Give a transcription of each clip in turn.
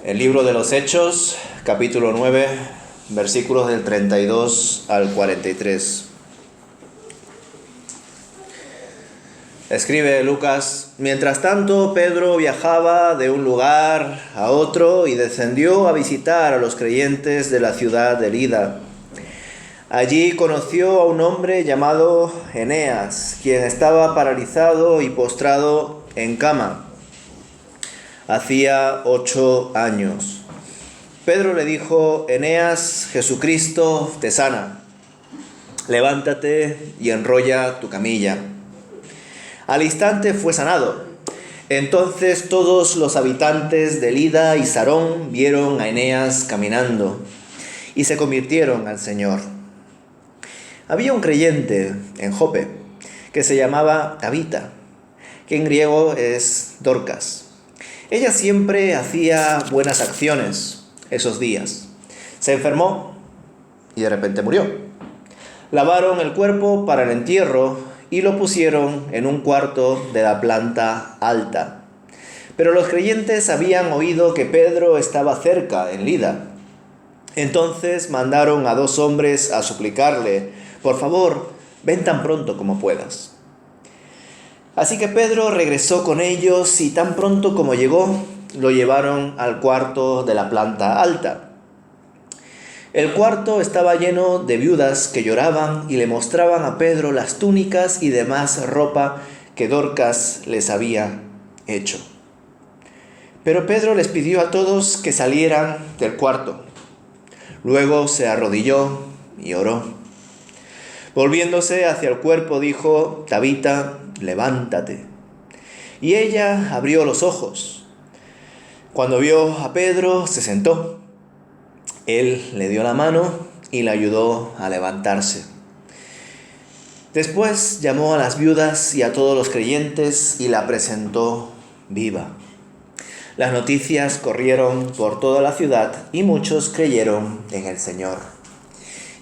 El libro de los Hechos, capítulo 9, versículos del 32 al 43. Escribe Lucas: Mientras tanto, Pedro viajaba de un lugar a otro y descendió a visitar a los creyentes de la ciudad de Lida. Allí conoció a un hombre llamado Eneas, quien estaba paralizado y postrado en cama. Hacía 8 años. Pedro le dijo: Eneas, Jesucristo te sana. Levántate y enrolla tu camilla. Al instante fue sanado. Entonces todos los habitantes de Lida y Sarón vieron a Eneas caminando y se convirtieron al Señor. Había un creyente en Jope que se llamaba Tabita, que en griego es Dorcas. Ella siempre hacía buenas acciones esos días. Se enfermó y de repente murió. Lavaron el cuerpo para el entierro y lo pusieron en un cuarto de la planta alta. Pero los creyentes habían oído que Pedro estaba cerca, en Lida. Entonces mandaron a 2 hombres a suplicarle: por favor, ven tan pronto como puedas. Así que Pedro regresó con ellos y tan pronto como llegó, lo llevaron al cuarto de la planta alta. El cuarto estaba lleno de viudas que lloraban y le mostraban a Pedro las túnicas y demás ropa que Dorcas les había hecho. Pero Pedro les pidió a todos que salieran del cuarto. Luego se arrodilló y oró. Volviéndose hacia el cuerpo dijo: Tabita, levántate. Y ella abrió los ojos. Cuando vio a Pedro, se sentó. Él le dio la mano y la ayudó a levantarse. Después llamó a las viudas y a todos los creyentes y la presentó viva. Las noticias corrieron por toda la ciudad y muchos creyeron en el Señor.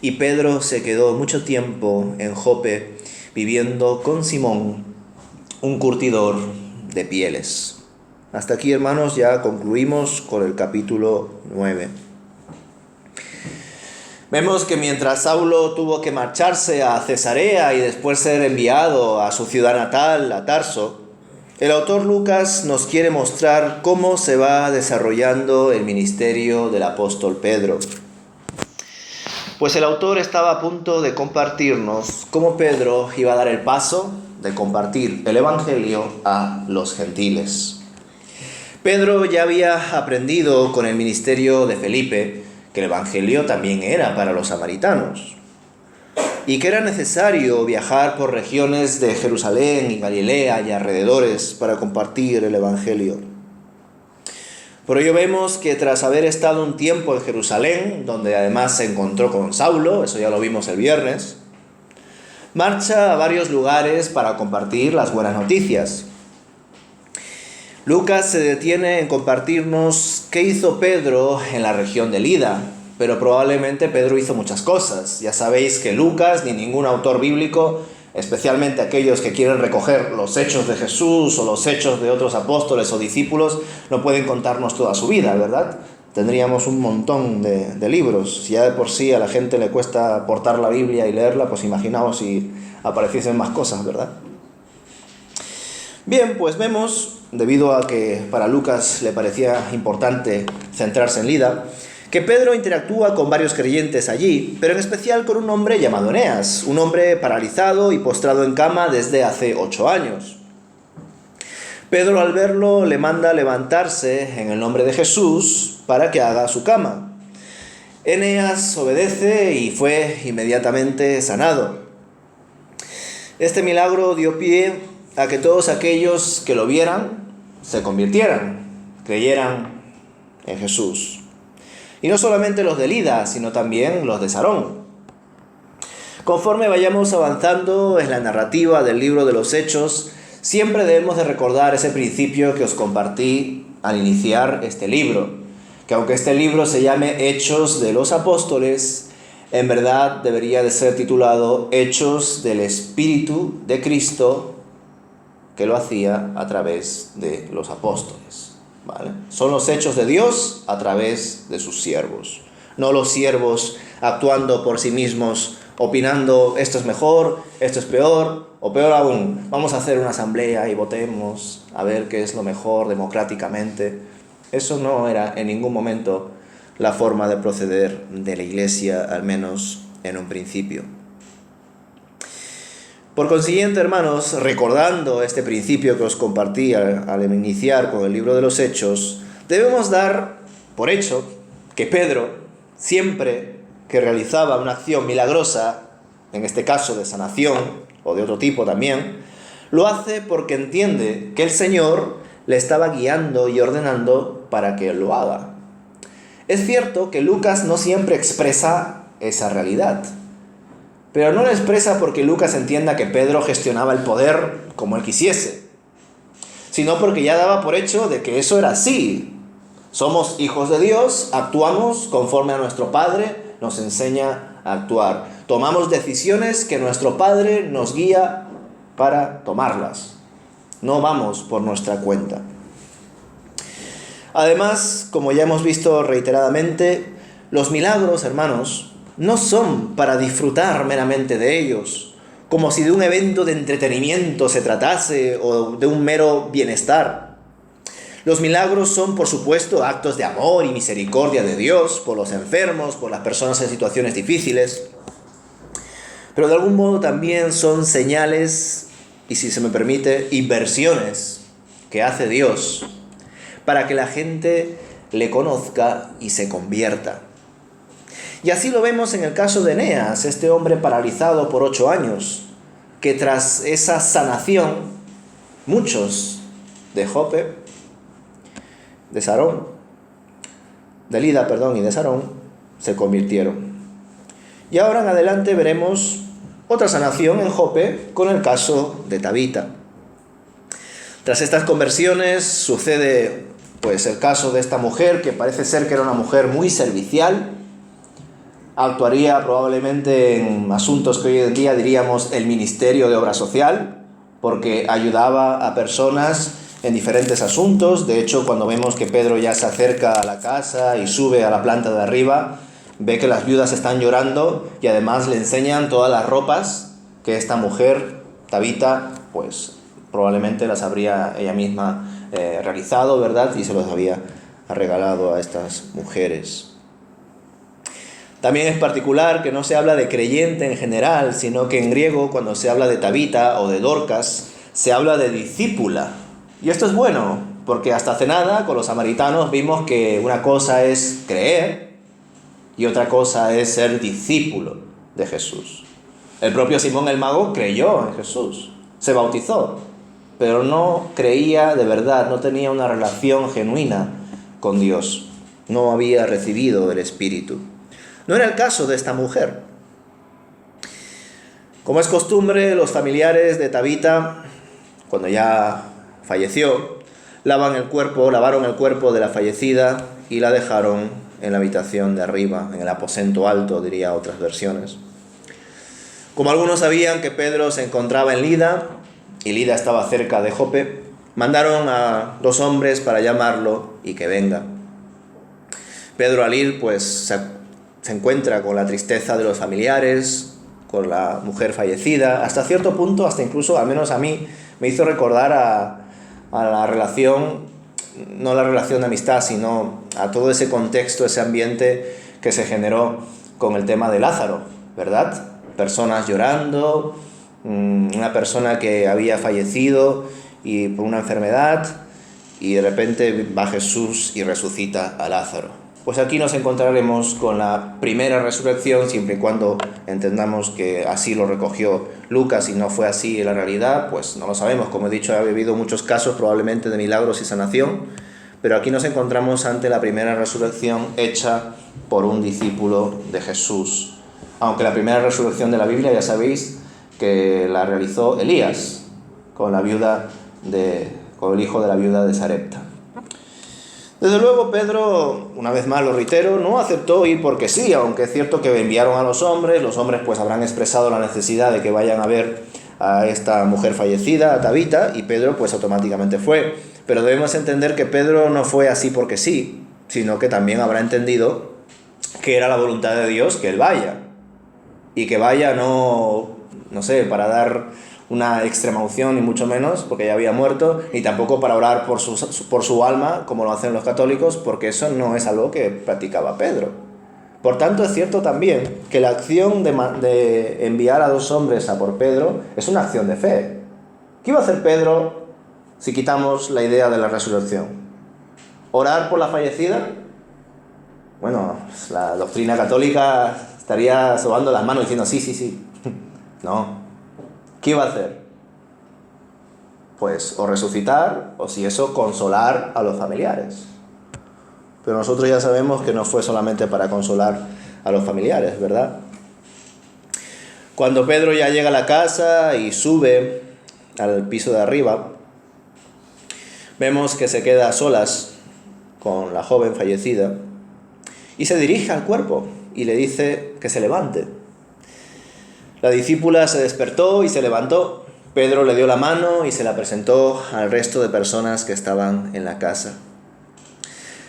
Y Pedro se quedó mucho tiempo en Jope, viviendo con Simón, un curtidor de pieles. Hasta aquí, hermanos, ya concluimos con el capítulo 9. Vemos que mientras Saulo tuvo que marcharse a Cesarea y después ser enviado a su ciudad natal, a Tarso, el autor Lucas nos quiere mostrar cómo se va desarrollando el ministerio del apóstol Pedro. Pues el autor estaba a punto de compartirnos cómo Pedro iba a dar el paso de compartir el evangelio a los gentiles. Pedro ya había aprendido con el ministerio de Felipe que el evangelio también era para los samaritanos y que era necesario viajar por regiones de Jerusalén y Galilea y alrededores para compartir el evangelio. Por ello vemos que tras haber estado un tiempo en Jerusalén, donde además se encontró con Saulo, eso ya lo vimos el viernes, marcha a varios lugares para compartir las buenas noticias. Lucas se detiene en compartirnos qué hizo Pedro en la región de Lida, pero probablemente Pedro hizo muchas cosas. Ya sabéis que Lucas ni ningún autor bíblico, especialmente aquellos que quieren recoger los hechos de Jesús o los hechos de otros apóstoles o discípulos, no pueden contarnos toda su vida, ¿verdad? Tendríamos un montón de libros. Si ya de por sí a la gente le cuesta portar la Biblia y leerla, pues imaginaos si apareciesen más cosas, ¿verdad? Bien, pues vemos, debido a que para Lucas le parecía importante centrarse en Lida, que Pedro interactúa con varios creyentes allí, pero en especial con un hombre llamado Eneas, un hombre paralizado y postrado en cama desde hace 8 años. Pedro, al verlo, le manda levantarse en el nombre de Jesús para que haga su cama. Eneas obedece y fue inmediatamente sanado. Este milagro dio pie a que todos aquellos que lo vieran se convirtieran, creyeran en Jesús. Y no solamente los de Lida, sino también los de Sarón. Conforme vayamos avanzando en la narrativa del libro de los Hechos, siempre debemos de recordar ese principio que os compartí al iniciar este libro, que aunque este libro se llame Hechos de los Apóstoles, en verdad debería de ser titulado Hechos del Espíritu de Cristo, que lo hacía a través de los apóstoles. ¿vale? Son los hechos de Dios a través de sus siervos. No los siervos actuando por sí mismos, opinando esto es mejor, esto es peor, o peor aún, vamos a hacer una asamblea y votemos a ver qué es lo mejor democráticamente. Eso no era en ningún momento la forma de proceder de la Iglesia, al menos en un principio. Por consiguiente, hermanos, recordando este principio que os compartí al iniciar con el libro de los Hechos, debemos dar por hecho que Pedro, siempre que realizaba una acción milagrosa, en este caso de sanación o de otro tipo también, lo hace porque entiende que el Señor le estaba guiando y ordenando para que lo haga. Es cierto que Lucas no siempre expresa esa realidad, pero no lo expresa porque Lucas entienda que Pedro gestionaba el poder como él quisiese, sino porque ya daba por hecho de que eso era así. Somos hijos de Dios, actuamos conforme a nuestro Padre nos enseña a actuar. Tomamos decisiones que nuestro Padre nos guía para tomarlas. No vamos por nuestra cuenta. Además, como ya hemos visto reiteradamente, los milagros, hermanos, no son para disfrutar meramente de ellos, como si de un evento de entretenimiento se tratase o de un mero bienestar. Los milagros son, por supuesto, actos de amor y misericordia de Dios por los enfermos, por las personas en situaciones difíciles, pero de algún modo también son señales y, si se me permite, inversiones que hace Dios para que la gente le conozca y se convierta. Y así lo vemos en el caso de Eneas, este hombre paralizado por 8 años, que tras esa sanación, muchos de Jope, de Sarón, de Lida, y de Sarón, se convirtieron. Y ahora en adelante veremos otra sanación en Jope con el caso de Tabita. Tras estas conversiones sucede pues el caso de esta mujer, que parece ser que era una mujer muy servicial, actuaría probablemente en asuntos que hoy en día diríamos el ministerio de obra social, porque ayudaba a personas en diferentes asuntos. De hecho, cuando vemos que Pedro ya se acerca a la casa y sube a la planta de arriba, ve que las viudas están llorando y además le enseñan todas las ropas que esta mujer, Tabita, pues probablemente las habría ella misma realizado, ¿verdad? Y se los había regalado a estas mujeres. También es particular que no se habla de creyente en general, sino que en griego, cuando se habla de Tabita o de Dorcas, se habla de discípula. Y esto es bueno, porque hasta hace nada con los samaritanos vimos que una cosa es creer y otra cosa es ser discípulo de Jesús. El propio Simón el Mago creyó en Jesús, se bautizó, pero no creía de verdad, no tenía una relación genuina con Dios, no había recibido el Espíritu. No era el caso de esta mujer. Como es costumbre, los familiares de Tabita, cuando ya falleció, lavaron el cuerpo de la fallecida y la dejaron en la habitación de arriba, en el aposento alto, diría otras versiones. Como algunos sabían que Pedro se encontraba en Lida, y Lida estaba cerca de Jope, mandaron a 2 hombres para llamarlo y que venga. Pedro, al ir, pues se encuentra con la tristeza de los familiares, con la mujer fallecida, hasta cierto punto, hasta incluso, al menos a mí, me hizo recordar a la relación, no la relación de amistad, sino a todo ese contexto, ese ambiente que se generó con el tema de Lázaro, ¿verdad? Personas llorando, una persona que había fallecido y por una enfermedad, y de repente va Jesús y resucita a Lázaro. Pues aquí nos encontraremos con la primera resurrección, siempre y cuando entendamos que así lo recogió Lucas y no fue así en la realidad, pues no lo sabemos. Como he dicho, ha habido muchos casos probablemente de milagros y sanación, pero aquí nos encontramos ante la primera resurrección hecha por un discípulo de Jesús. Aunque la primera resurrección de la Biblia, ya sabéis, que la realizó Elías con el hijo de la viuda de Sarepta. Desde luego Pedro, una vez más lo reitero, no aceptó ir porque sí, aunque es cierto que enviaron a los hombres pues habrán expresado la necesidad de que vayan a ver a esta mujer fallecida, a Tabita, y Pedro pues automáticamente fue. pero debemos entender que Pedro no fue así porque sí, sino que también habrá entendido que era la voluntad de Dios que él vaya. Y que vaya no sé, para dar una extrema unción, ni mucho menos, porque ya había muerto, ni tampoco para orar por su alma, como lo hacen los católicos, porque eso no es algo que practicaba Pedro. Por tanto, es cierto también que la acción de enviar a 2 hombres a por Pedro es una acción de fe. ¿Qué iba a hacer Pedro si quitamos la idea de la resurrección? ¿Orar por la fallecida? Bueno, pues la doctrina católica estaría sobando las manos diciendo sí. No. ¿Qué iba a hacer? Pues o resucitar, o si eso, consolar a los familiares. Pero nosotros ya sabemos que no fue solamente para consolar a los familiares, ¿verdad? Cuando Pedro ya llega a la casa y sube al piso de arriba, vemos que se queda a solas con la joven fallecida y se dirige al cuerpo y le dice que se levante. La discípula se despertó y se levantó. Pedro le dio la mano y se la presentó al resto de personas que estaban en la casa.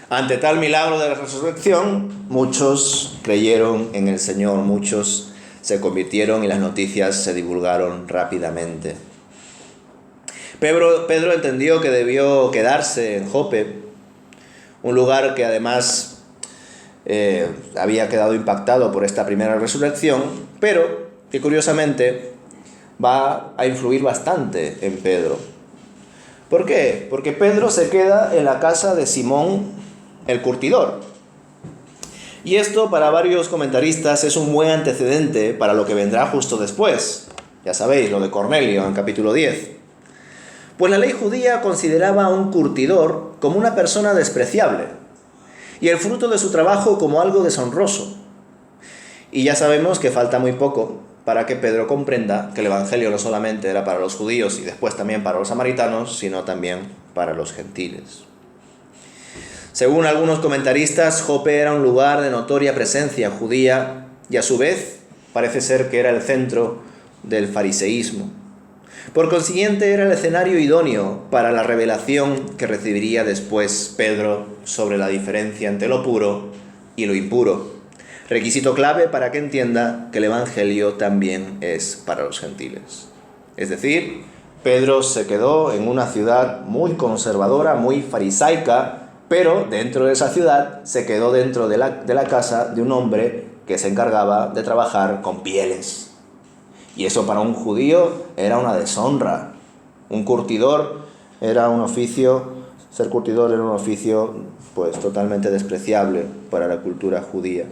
Ante tal milagro de la resurrección, muchos creyeron en el Señor, muchos se convirtieron y las noticias se divulgaron rápidamente. Pedro entendió que debió quedarse en Jope, un lugar que además había quedado impactado por esta primera resurrección, pero que curiosamente va a influir bastante en Pedro. ¿Por qué? Porque Pedro se queda en la casa de Simón el curtidor. Y esto para varios comentaristas es un buen antecedente para lo que vendrá justo después. Ya sabéis, lo de Cornelio en capítulo 10. Pues la ley judía consideraba a un curtidor como una persona despreciable y el fruto de su trabajo como algo deshonroso. Y ya sabemos que falta muy poco para que Pedro comprenda que el Evangelio no solamente era para los judíos y después también para los samaritanos, sino también para los gentiles. Según algunos comentaristas, Jope era un lugar de notoria presencia judía y a su vez parece ser que era el centro del fariseísmo. Por consiguiente, era el escenario idóneo para la revelación que recibiría después Pedro sobre la diferencia entre lo puro y lo impuro. Requisito clave para que entienda que el Evangelio también es para los gentiles. Es decir, Pedro se quedó en una ciudad muy conservadora, muy farisaica, pero dentro de esa ciudad se quedó dentro de la casa de un hombre que se encargaba de trabajar con pieles. Y eso para un judío era una deshonra. Un curtidor era un oficio, ser curtidor era un oficio pues totalmente despreciable para la cultura judía.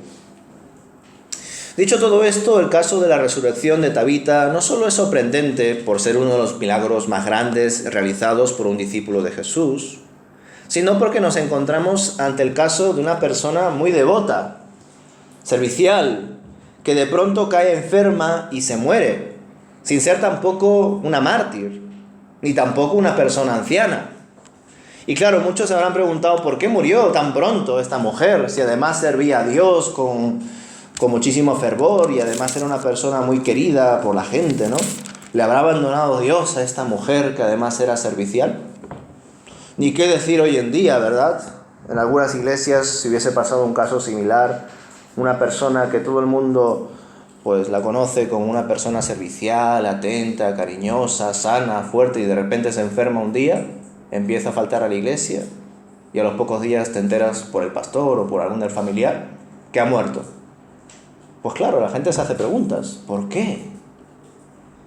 Dicho todo esto, el caso de la resurrección de Tabita no solo es sorprendente por ser uno de los milagros más grandes realizados por un discípulo de Jesús, sino porque nos encontramos ante el caso de una persona muy devota, servicial, que de pronto cae enferma y se muere, sin ser tampoco una mártir, ni tampoco una persona anciana. Y claro, muchos se habrán preguntado por qué murió tan pronto esta mujer, si además servía a Dios con muchísimo fervor y además era una persona muy querida por la gente, ¿no? ¿Le habrá abandonado Dios a esta mujer que además era servicial? Ni qué decir hoy en día, ¿verdad? En algunas iglesias, si hubiese pasado un caso similar, una persona que todo el mundo pues la conoce como una persona servicial, atenta, cariñosa, sana, fuerte, y de repente se enferma un día, empieza a faltar a la iglesia y a los pocos días te enteras por el pastor o por algún del familiar que ha muerto. Pues claro, la gente se hace preguntas. ¿Por qué?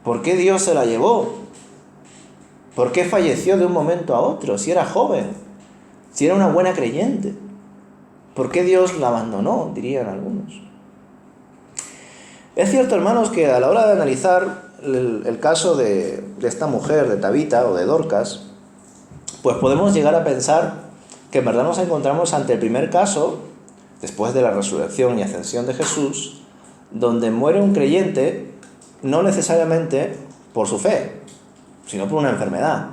¿Por qué Dios se la llevó? ¿Por qué falleció de un momento a otro? Si era joven, si era una buena creyente. ¿Por qué Dios la abandonó? Dirían algunos. Es cierto, hermanos, que a la hora de analizar el caso de esta mujer, de Tabita o de Dorcas, pues podemos llegar a pensar que en verdad nos encontramos ante el primer caso, después de la resurrección y ascensión de Jesús, donde muere un creyente no necesariamente por su fe, sino por una enfermedad.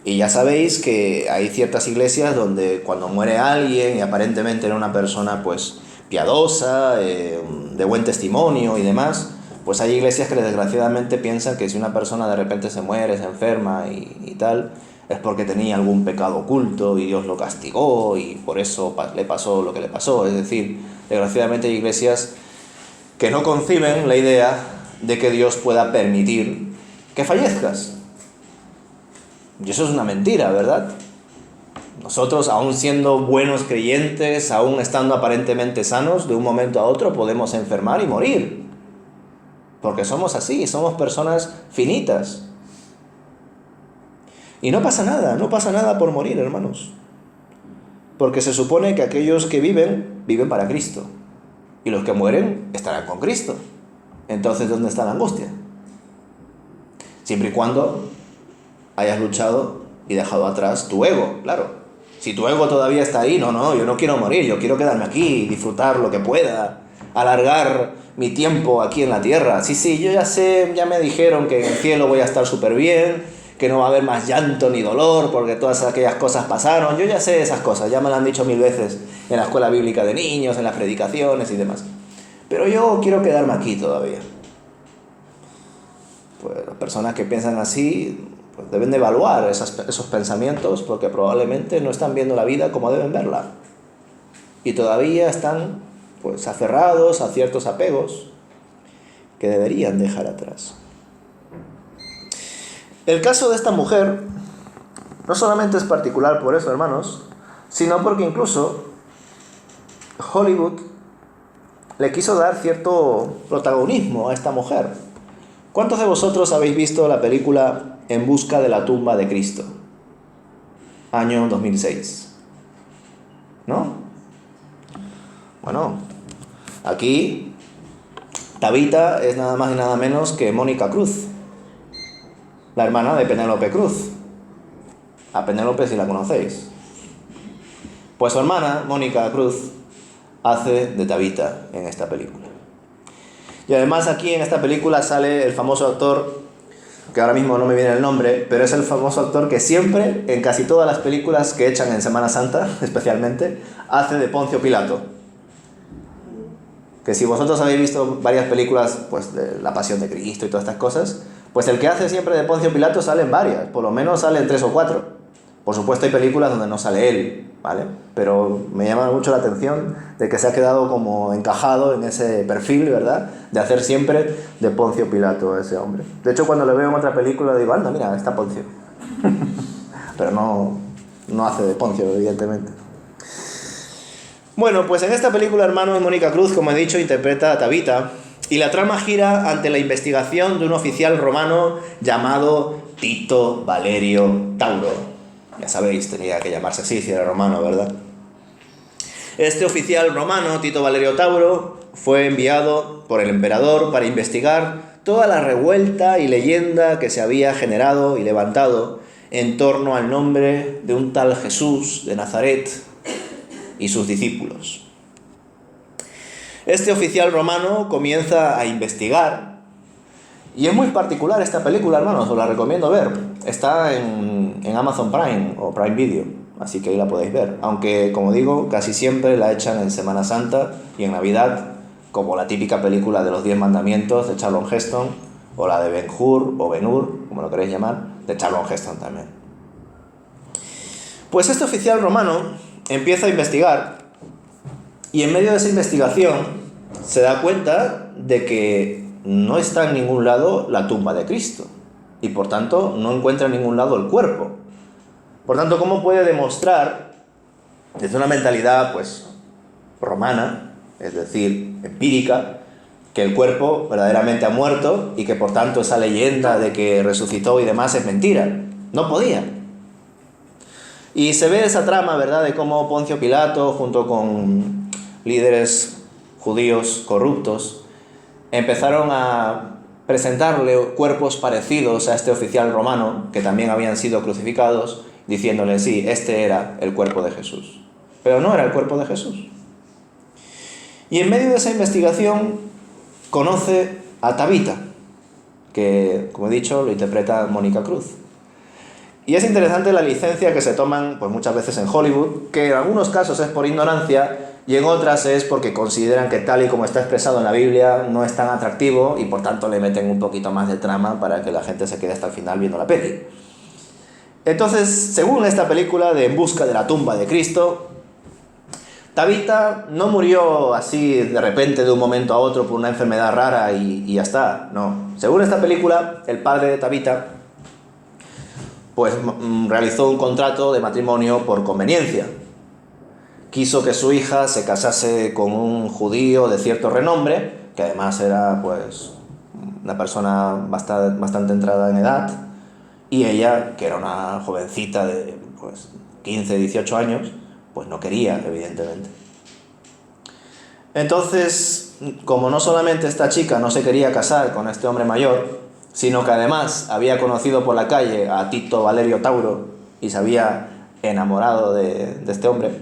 Y ya sabéis que hay ciertas iglesias donde cuando muere alguien y aparentemente era una persona pues piadosa, de buen testimonio y demás, pues hay iglesias que desgraciadamente piensan que si una persona de repente se muere, se enferma y tal, es porque tenía algún pecado oculto y Dios lo castigó y por eso le pasó lo que le pasó. Es decir, desgraciadamente hay iglesias que no conciben la idea de que Dios pueda permitir que fallezcas. Y eso es una mentira, ¿verdad? Nosotros, aún siendo buenos creyentes, aún estando aparentemente sanos, de un momento a otro podemos enfermar y morir. Porque somos así, somos personas finitas. Y no pasa nada por morir, hermanos. Porque se supone que aquellos que viven, viven para Cristo. Y los que mueren estarán con Cristo. Entonces, ¿dónde está la angustia? Siempre y cuando hayas luchado y dejado atrás tu ego, claro. Si tu ego todavía está ahí, no, yo no quiero morir, yo quiero quedarme aquí, disfrutar lo que pueda, alargar mi tiempo aquí en la tierra. Sí, yo ya sé, ya me dijeron que en el cielo voy a estar súper bien, que no va a haber más llanto ni dolor porque todas aquellas cosas pasaron. Yo ya sé esas cosas, ya me lo han dicho 1000 veces en la escuela bíblica de niños, en las predicaciones y demás. Pero yo quiero quedarme aquí todavía. Pues las personas que piensan así pues deben de evaluar esos pensamientos porque probablemente no están viendo la vida como deben verla. Y todavía están pues aferrados a ciertos apegos que deberían dejar atrás. El caso de esta mujer no solamente es particular por eso, hermanos, sino porque incluso Hollywood le quiso dar cierto protagonismo a esta mujer. ¿Cuántos de vosotros habéis visto la película En busca de la tumba de Cristo? Año 2006. ¿No? Bueno, aquí Tabita es nada más y nada menos que Mónica Cruz, la hermana de Penélope Cruz. A Penélope si la conocéis. Pues su hermana, Mónica Cruz, hace de Tabita en esta película. Y además aquí en esta película sale el famoso actor, que ahora mismo no me viene el nombre, pero es el famoso actor que siempre, en casi todas las películas que echan en Semana Santa, especialmente, hace de Poncio Pilato. Que si vosotros habéis visto varias películas, pues de La Pasión de Cristo y todas estas cosas, pues el que hace siempre de Poncio Pilato sale en varias, por lo menos sale en 3 o 4. Por supuesto hay películas donde no sale él, ¿vale? Pero me llama mucho la atención de que se ha quedado como encajado en ese perfil, ¿verdad? De hacer siempre de Poncio Pilato ese hombre. De hecho, cuando lo veo en otra película digo, anda, mira, está Poncio. Pero no hace de Poncio, evidentemente. Bueno, pues en esta película, hermanos, Mónica Cruz, como he dicho, interpreta a Tabita. Y la trama gira ante la investigación de un oficial romano llamado Tito Valerio Tauro. Ya sabéis, tenía que llamarse así si era romano, ¿verdad? Este oficial romano, Tito Valerio Tauro, fue enviado por el emperador para investigar toda la revuelta y leyenda que se había generado y levantado en torno al nombre de un tal Jesús de Nazaret y sus discípulos. Este oficial romano comienza a investigar. Y es muy particular esta película, hermanos, os la recomiendo ver. Está en Amazon Prime o Prime Video, así que ahí la podéis ver. Aunque, como digo, casi siempre la echan en Semana Santa y en Navidad, como la típica película de los 10 mandamientos de Charlton Heston, o la de Ben-Hur o Ben-Hur, como lo queréis llamar, de Charlton Heston también. Pues este oficial romano empieza a investigar y en medio de esa investigación se da cuenta de que no está en ningún lado la tumba de Cristo y por tanto no encuentra en ningún lado el cuerpo. Por tanto, ¿cómo puede demostrar desde una mentalidad pues romana, es decir, empírica, que el cuerpo verdaderamente ha muerto y que por tanto esa leyenda de que resucitó y demás es mentira? No podía. Y se ve esa trama, ¿verdad?, de cómo Poncio Pilato, junto con líderes judíos corruptos, empezaron a presentarle cuerpos parecidos a este oficial romano, que también habían sido crucificados, diciéndole, sí, este era el cuerpo de Jesús. Pero no era el cuerpo de Jesús. Y en medio de esa investigación conoce a Tabita, que, como he dicho, lo interpreta Mónica Cruz. Y es interesante la licencia que se toman pues, muchas veces en Hollywood, que en algunos casos es por ignorancia y en otras es porque consideran que tal y como está expresado en la Biblia no es tan atractivo y por tanto le meten un poquito más de trama para que la gente se quede hasta el final viendo la peli. Entonces, según esta película de En busca de la tumba de Cristo, Tabita no murió así de repente de un momento a otro por una enfermedad rara y ya está, no. Según esta película, el padre de Tabita pues realizó un contrato de matrimonio por conveniencia. Quiso que su hija se casase con un judío de cierto renombre, que además era pues una persona bastante entrada en edad, y ella, que era una jovencita de pues 15, 18 años, pues no quería, evidentemente. Entonces, como no solamente esta chica no se quería casar con este hombre mayor, sino que además había conocido por la calle a Tito Valerio Tauro y se había enamorado de este hombre,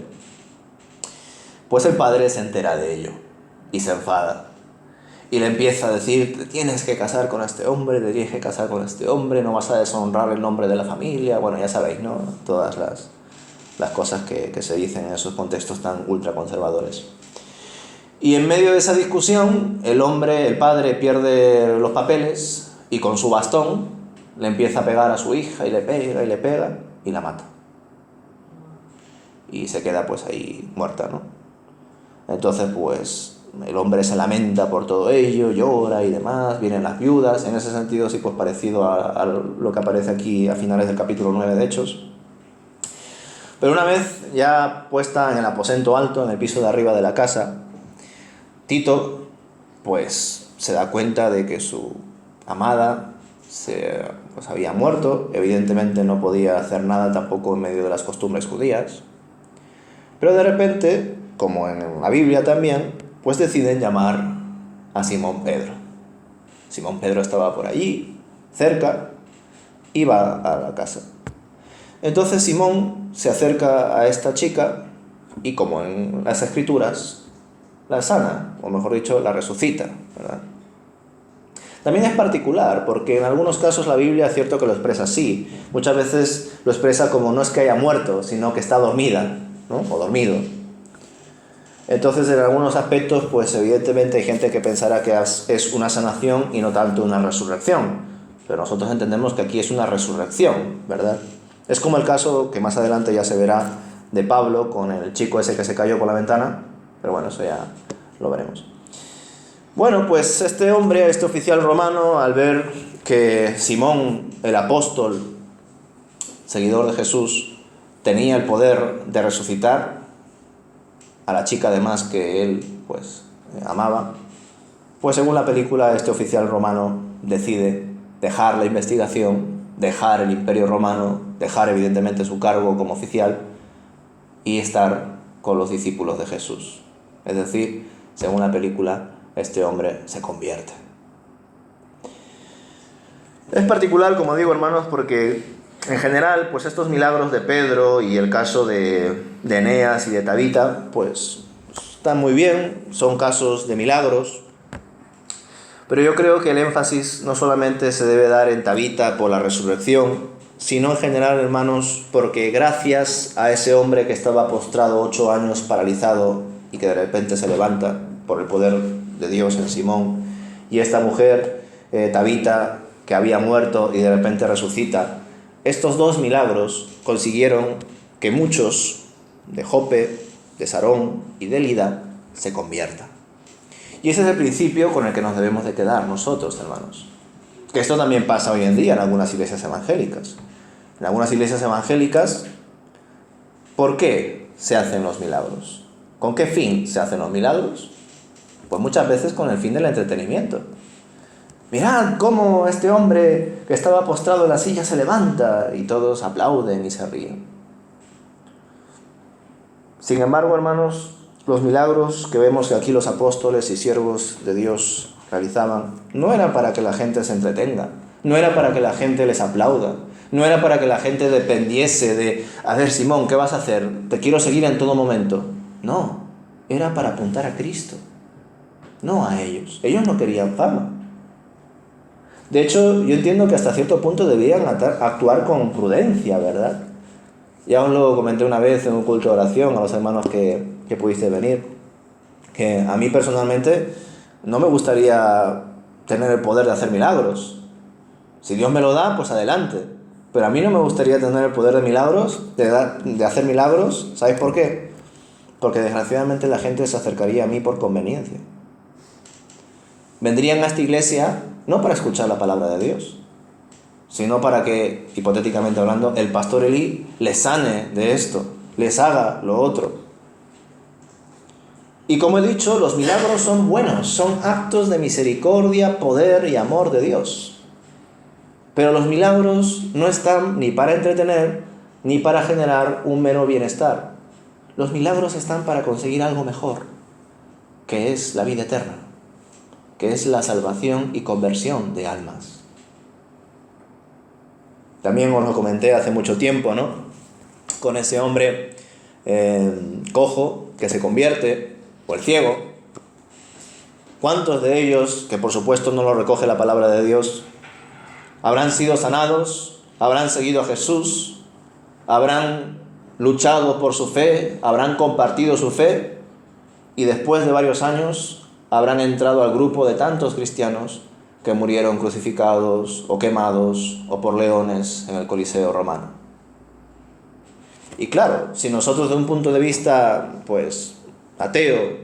pues el padre se entera de ello y se enfada. Y le empieza a decir, te tienes que casar con este hombre, te tienes que casar con este hombre, no vas a deshonrar el nombre de la familia. Bueno, ya sabéis, ¿no? Todas las cosas que se dicen en esos contextos tan ultraconservadores. Y en medio de esa discusión, el padre pierde los papeles y con su bastón le empieza a pegar a su hija y le pega y la mata. Y se queda pues ahí muerta, ¿no? Entonces pues el hombre se lamenta por todo ello, llora y demás, vienen las viudas, en ese sentido sí pues parecido a lo que aparece aquí a finales del capítulo 9 de Hechos. Pero una vez ya puesta en el aposento alto, en el piso de arriba de la casa, Tito pues se da cuenta de que su amada pues había muerto, evidentemente no podía hacer nada tampoco en medio de las costumbres judías, pero de repente, como en la Biblia también, pues deciden llamar a Simón Pedro. Simón Pedro estaba por allí, cerca, y va a la casa. Entonces Simón se acerca a esta chica y, como en las escrituras, la sana, o mejor dicho, la resucita, ¿verdad? También es particular, porque en algunos casos la Biblia es cierto que lo expresa así. Muchas veces lo expresa como no es que haya muerto, sino que está dormida, ¿no? O dormido. Entonces, en algunos aspectos, pues evidentemente hay gente que pensará que es una sanación y no tanto una resurrección. Pero nosotros entendemos que aquí es una resurrección, ¿verdad? Es como el caso que más adelante ya se verá de Pablo con el chico ese que se cayó por la ventana. Pero bueno, eso ya lo veremos. Bueno, pues este hombre, este oficial romano, al ver que Simón, el apóstol, seguidor de Jesús, tenía el poder de resucitar a la chica además que él pues amaba, pues según la película este oficial romano decide dejar la investigación, dejar el imperio romano, dejar evidentemente su cargo como oficial y estar con los discípulos de Jesús. Es decir, según la película, este hombre se convierte. Es particular, como digo, hermanos, porque en general, pues estos milagros de Pedro y el caso de Eneas y de Tabita, pues están muy bien, son casos de milagros, pero yo creo que el énfasis no solamente se debe dar en Tabita por la resurrección, sino en general, hermanos, porque gracias a ese hombre que estaba postrado 8 años paralizado y que de repente se levanta por el poder de Dios en Simón, y esta mujer, Tabita, que había muerto y de repente resucita, estos dos milagros consiguieron que muchos de Jope, de Sarón y de Lida se conviertan. Y ese es el principio con el que nos debemos de quedar nosotros, hermanos. Que esto también pasa hoy en día en algunas iglesias evangélicas. En algunas iglesias evangélicas, ¿por qué se hacen los milagros? ¿Con qué fin se hacen los milagros? Pues muchas veces con el fin del entretenimiento. Mirad cómo este hombre que estaba postrado en la silla se levanta, y todos aplauden y se ríen. Sin embargo, hermanos, los milagros que vemos que aquí los apóstoles y siervos de Dios realizaban no eran para que la gente se entretenga, no era para que la gente les aplauda, no era para que la gente dependiese de, a ver, Simón, ¿qué vas a hacer? Te quiero seguir en todo momento. No, era para apuntar a Cristo, no a ellos. Ellos no querían fama. De hecho, yo entiendo que hasta cierto punto debían actuar con prudencia, ¿verdad? Ya os lo comenté una vez en un culto de oración a los hermanos que pudiste venir, que a mí personalmente no me gustaría tener el poder de hacer milagros. Si Dios me lo da, pues adelante. Pero a mí no me gustaría tener el poder de milagros, de hacer milagros. ¿Sabéis por qué? Porque desgraciadamente la gente se acercaría a mí por conveniencia. Vendrían a esta iglesia no para escuchar la palabra de Dios, sino para que, hipotéticamente hablando, el pastor Elí les sane de esto, les haga lo otro. Y como he dicho, los milagros son buenos, son actos de misericordia, poder y amor de Dios. Pero los milagros no están ni para entretener, ni para generar un mero bienestar. Los milagros están para conseguir algo mejor, que es la vida eterna, que es la salvación y conversión de almas. También os lo comenté hace mucho tiempo, ¿no? Con ese hombre cojo que se convierte, o el ciego. ¿Cuántos de ellos, que por supuesto no lo recoge la palabra de Dios, habrán sido sanados, habrán seguido a Jesús, habrán luchado por su fe, habrán compartido su fe y después de varios años habrán entrado al grupo de tantos cristianos que murieron crucificados o quemados o por leones en el Coliseo romano? Y claro, si nosotros de un punto de vista pues ateo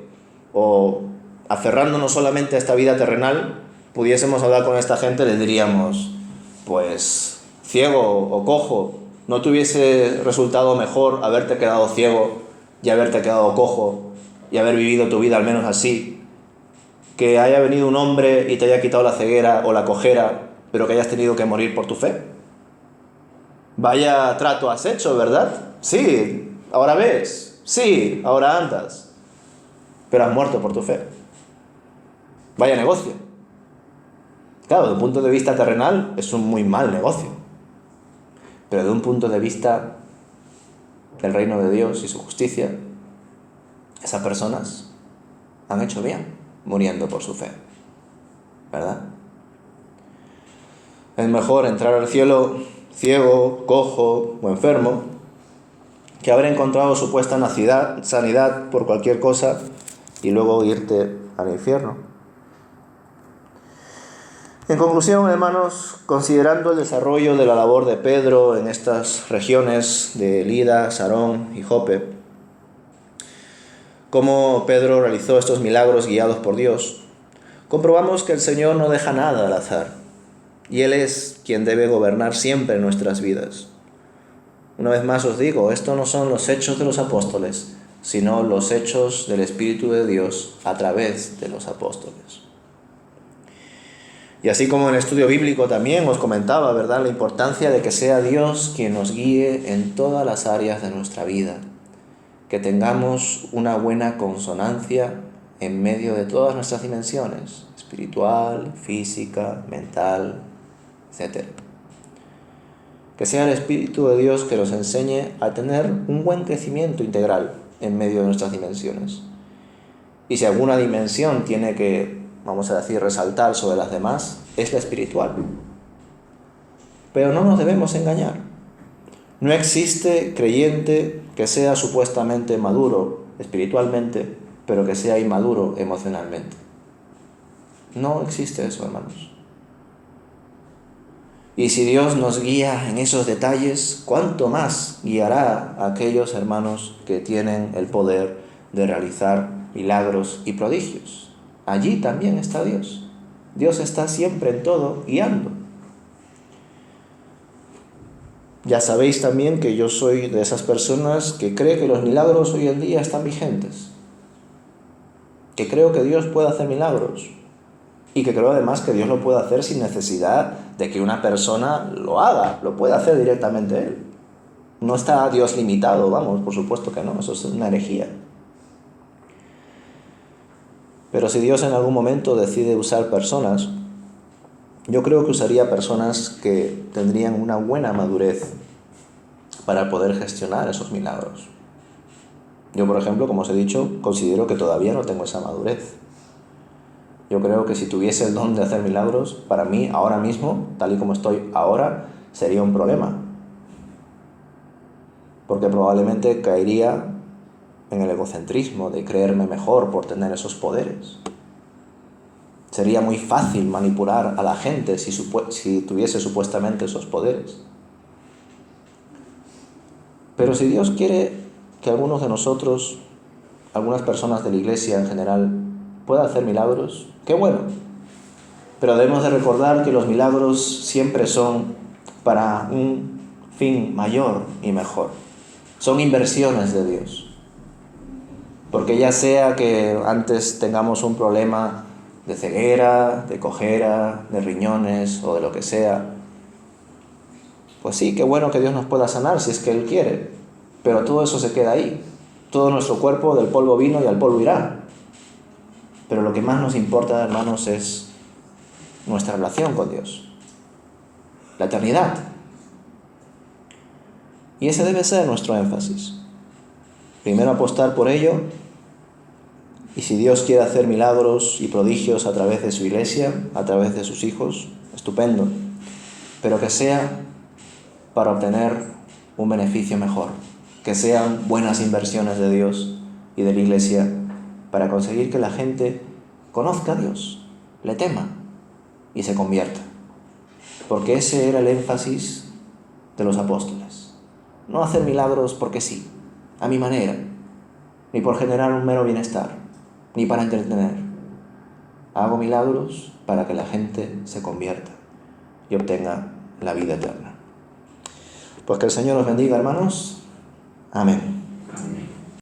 o aferrándonos solamente a esta vida terrenal pudiésemos hablar con esta gente, les diríamos: pues ciego o cojo, ¿no te hubiese resultado mejor haberte quedado ciego y haberte quedado cojo y haber vivido tu vida al menos así, que haya venido un hombre y te haya quitado la ceguera o la cojera, pero que hayas tenido que morir por tu fe? Vaya trato has hecho, ¿verdad? Sí, ahora ves. Sí, ahora andas. Pero has muerto por tu fe. Vaya negocio. Claro, desde un punto de vista terrenal es un muy mal negocio. Pero de un punto de vista del reino de Dios y su justicia, esas personas han hecho bien muriendo por su fe, ¿verdad? Es mejor entrar al cielo ciego, cojo o enfermo que haber encontrado supuesta sanidad por cualquier cosa y luego irte al infierno. En conclusión, hermanos, considerando el desarrollo de la labor de Pedro en estas regiones de Lida, Sarón y Jope, cómo Pedro realizó estos milagros guiados por Dios, comprobamos que el Señor no deja nada al azar, y Él es quien debe gobernar siempre nuestras vidas. Una vez más os digo, estos no son los hechos de los apóstoles, sino los hechos del Espíritu de Dios a través de los apóstoles. Y así como en el estudio bíblico también os comentaba, ¿verdad?, la importancia de que sea Dios quien nos guíe en todas las áreas de nuestra vida. Que tengamos una buena consonancia en medio de todas nuestras dimensiones, espiritual, física, mental, etc. Que sea el Espíritu de Dios que nos enseñe a tener un buen crecimiento integral en medio de nuestras dimensiones. Y si alguna dimensión tiene que, vamos a decir, resaltar sobre las demás, es la espiritual. Pero no nos debemos engañar. No existe creyente que sea supuestamente maduro espiritualmente, pero que sea inmaduro emocionalmente. No existe eso, hermanos. Y si Dios nos guía en esos detalles, ¿cuánto más guiará a aquellos hermanos que tienen el poder de realizar milagros y prodigios? Allí también está Dios. Dios está siempre en todo, guiando. Ya sabéis también que yo soy de esas personas que cree que los milagros hoy en día están vigentes. Que creo que Dios puede hacer milagros. Y que creo además que Dios lo puede hacer sin necesidad de que una persona lo haga. Lo puede hacer directamente Él. No está Dios limitado, vamos, por supuesto que no. Eso es una herejía. Pero si Dios en algún momento decide usar personas, yo creo que usaría personas que tendrían una buena madurez para poder gestionar esos milagros. Yo, por ejemplo, como os he dicho, considero que todavía no tengo esa madurez. Yo creo que si tuviese el don de hacer milagros, para mí, ahora mismo, tal y como estoy ahora, sería un problema. Porque probablemente caería en el egocentrismo de creerme mejor por tener esos poderes. Sería muy fácil manipular a la gente si tuviese supuestamente esos poderes. Pero si Dios quiere que algunos de nosotros, algunas personas de la iglesia en general, pueda hacer milagros, qué bueno. Pero debemos de recordar que los milagros siempre son para un fin mayor y mejor. Son inversiones de Dios. Porque ya sea que antes tengamos un problema de ceguera, de cojera, de riñones o de lo que sea, pues sí, qué bueno que Dios nos pueda sanar si es que Él quiere. Pero todo eso se queda ahí. Todo nuestro cuerpo del polvo vino y al polvo irá. Pero lo que más nos importa, hermanos, es nuestra relación con Dios. La eternidad. Y ese debe ser nuestro énfasis. Primero apostar por ello, y si Dios quiere hacer milagros y prodigios a través de su iglesia, a través de sus hijos, estupendo. Pero que sea para obtener un beneficio mejor. Que sean buenas inversiones de Dios y de la iglesia para conseguir que la gente conozca a Dios, le tema y se convierta. Porque ese era el énfasis de los apóstoles. No hacer milagros porque sí, a mi manera, ni por generar un mero bienestar, ni para entretener. Hago milagros para que la gente se convierta y obtenga la vida eterna. Pues que el Señor os bendiga, hermanos. Amén.